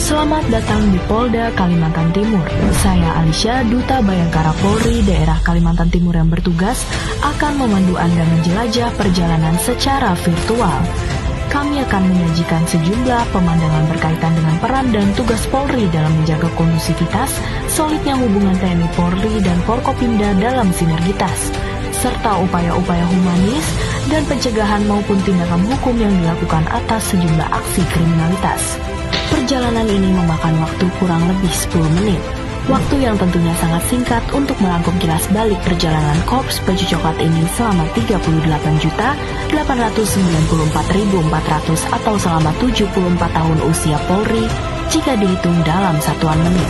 Selamat datang di Polda Kalimantan Timur. Saya Alicia, Duta Bayangkara Polri daerah Kalimantan Timur yang bertugas akan memandu Anda menjelajah perjalanan secara virtual. Kami akan menyajikan sejumlah pemandangan berkaitan dengan peran dan tugas Polri dalam menjaga kondusivitas, solidnya hubungan TNI Polri dan Forkopimda dalam sinergitas, serta upaya-upaya humanis dan pencegahan maupun tindakan hukum yang dilakukan atas sejumlah aksi kriminalitas. Perjalanan ini memakan waktu kurang lebih 10 menit. Waktu yang tentunya sangat singkat untuk merangkum kilas balik perjalanan Korps Baju Coklat ini selama 38.894.400 atau selama 74 tahun usia Polri jika dihitung dalam satuan menit.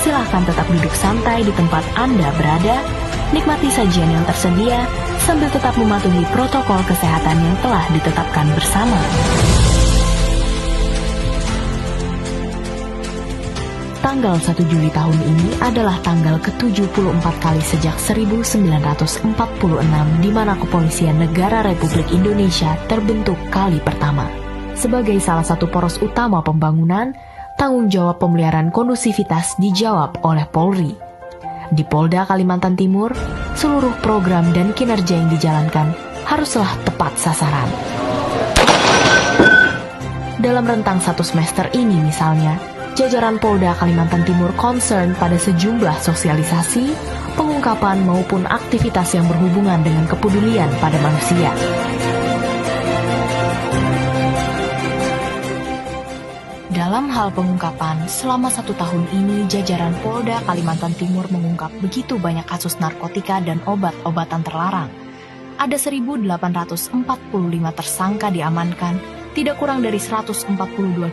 Silahkan tetap duduk santai di tempat Anda berada, nikmati sajian yang tersedia, sambil tetap mematuhi protokol kesehatan yang telah ditetapkan bersama. Tanggal 1 Juli tahun ini adalah tanggal ke-74 kali sejak 1946 di mana Kepolisian Negara Republik Indonesia terbentuk kali pertama. Sebagai salah satu poros utama pembangunan, tanggung jawab pemeliharaan kondusivitas dijawab oleh Polri. Di Polda Kalimantan Timur, seluruh program dan kinerja yang dijalankan haruslah tepat sasaran. Dalam rentang satu semester ini misalnya, jajaran Polda Kalimantan Timur concern pada sejumlah sosialisasi, pengungkapan maupun aktivitas yang berhubungan dengan kepedulian pada manusia. Dalam hal pengungkapan, selama 1 tahun ini jajaran Polda Kalimantan Timur mengungkap begitu banyak kasus narkotika dan obat-obatan terlarang. Ada 1.845 tersangka diamankan, tidak kurang dari 142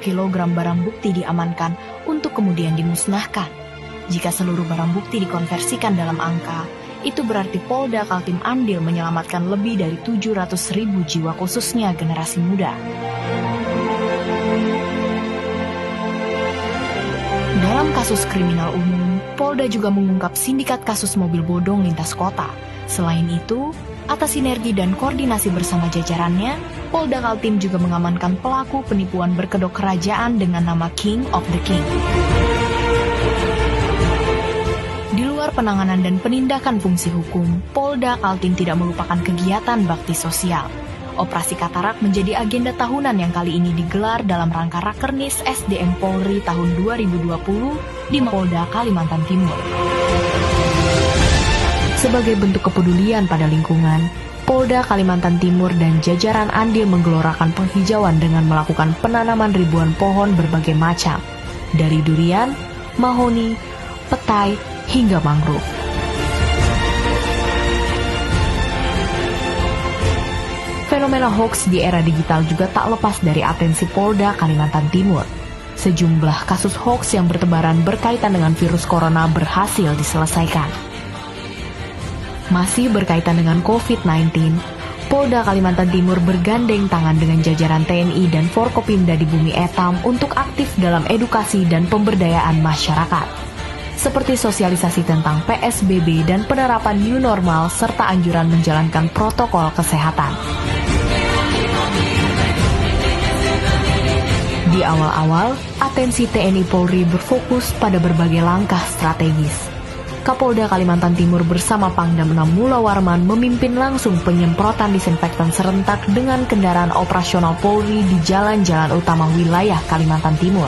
kg barang bukti diamankan untuk kemudian dimusnahkan. Jika seluruh barang bukti dikonversikan dalam angka, itu berarti Polda Kaltim andil menyelamatkan lebih dari 700.000 jiwa khususnya generasi muda. Dalam kasus kriminal umum, Polda juga mengungkap sindikat kasus mobil bodong lintas kota. Selain itu, atas sinergi dan koordinasi bersama jajarannya, Polda Kaltim juga mengamankan pelaku penipuan berkedok kerajaan dengan nama King of the King. Di luar penanganan dan penindakan fungsi hukum, Polda Kaltim tidak melupakan kegiatan bakti sosial. Operasi Katarak menjadi agenda tahunan yang kali ini digelar dalam rangka Rakernis SDM Polri tahun 2020 di Polda Kalimantan Timur. Sebagai bentuk kepedulian pada lingkungan, Polda Kalimantan Timur dan jajaran andil menggelorakan penghijauan dengan melakukan penanaman ribuan pohon berbagai macam, dari durian, mahoni, petai, hingga mangrove. Fenomena hoax di era digital juga tak lepas dari atensi Polda Kalimantan Timur. Sejumlah kasus hoax yang bertebaran berkaitan dengan virus corona berhasil diselesaikan. Masih berkaitan dengan COVID-19, Polda Kalimantan Timur bergandeng tangan dengan jajaran TNI dan Forkopimda di Bumi Etam untuk aktif dalam edukasi dan pemberdayaan masyarakat, seperti sosialisasi tentang PSBB dan penerapan new normal serta anjuran menjalankan protokol kesehatan. Di awal-awal, atensi TNI Polri berfokus pada berbagai langkah strategis. Kapolda Kalimantan Timur bersama Pangdam 6 Mula Warman memimpin langsung penyemprotan disinfektan serentak dengan kendaraan operasional Polri di jalan-jalan utama wilayah Kalimantan Timur.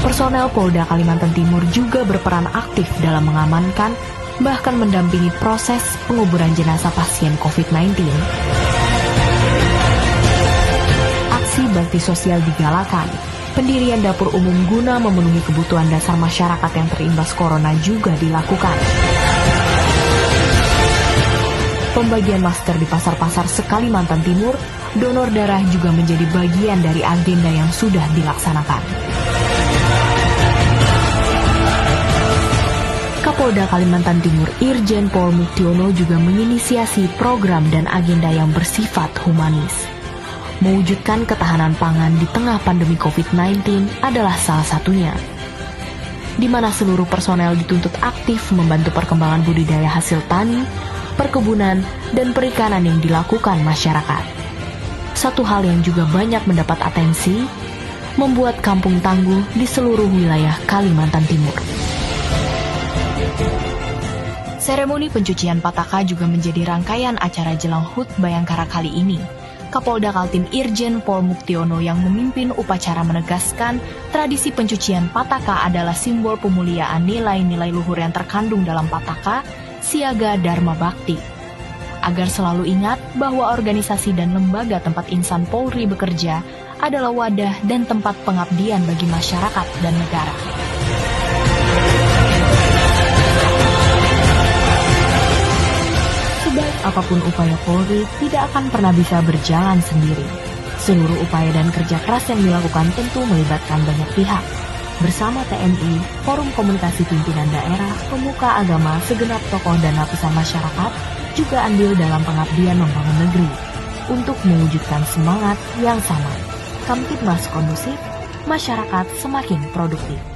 Personel Polda Kalimantan Timur juga berperan aktif dalam mengamankan, bahkan mendampingi proses penguburan jenazah pasien COVID-19. Aksi bakti sosial digalakan. Pendirian dapur umum guna memenuhi kebutuhan dasar masyarakat yang terimbas corona juga dilakukan. Pembagian masker di pasar-pasar se-Kalimantan Timur, donor darah juga menjadi bagian dari agenda yang sudah dilaksanakan. Kapolda Kalimantan Timur Irjen Pol Muktiono juga menginisiasi program dan agenda yang bersifat humanis. Mewujudkan ketahanan pangan di tengah pandemi COVID-19 adalah salah satunya, di mana seluruh personel dituntut aktif membantu perkembangan budidaya hasil tani, perkebunan, dan perikanan yang dilakukan masyarakat. Satu hal yang juga banyak mendapat atensi, membuat kampung tangguh di seluruh wilayah Kalimantan Timur. Seremoni pencucian Pataka juga menjadi rangkaian acara jelang HUT Bayangkara kali ini. Kapolda Kaltim Irjen Pol Muktiono yang memimpin upacara menegaskan tradisi pencucian Pataka adalah simbol pemuliaan nilai-nilai luhur yang terkandung dalam Pataka, siaga Dharma Bakti. Agar selalu ingat bahwa organisasi dan lembaga tempat insan Polri bekerja adalah wadah dan tempat pengabdian bagi masyarakat dan negara. Sebaik apapun upaya Polri, tidak akan pernah bisa berjalan sendiri. Seluruh upaya dan kerja keras yang dilakukan tentu melibatkan banyak pihak. Bersama TNI, Forum Komunikasi Pimpinan Daerah, pemuka agama, segenap tokoh dan lapisan masyarakat juga andil dalam pengabdian membangun negeri untuk mewujudkan semangat yang sama. Kamtibmas kondusif, masyarakat semakin produktif.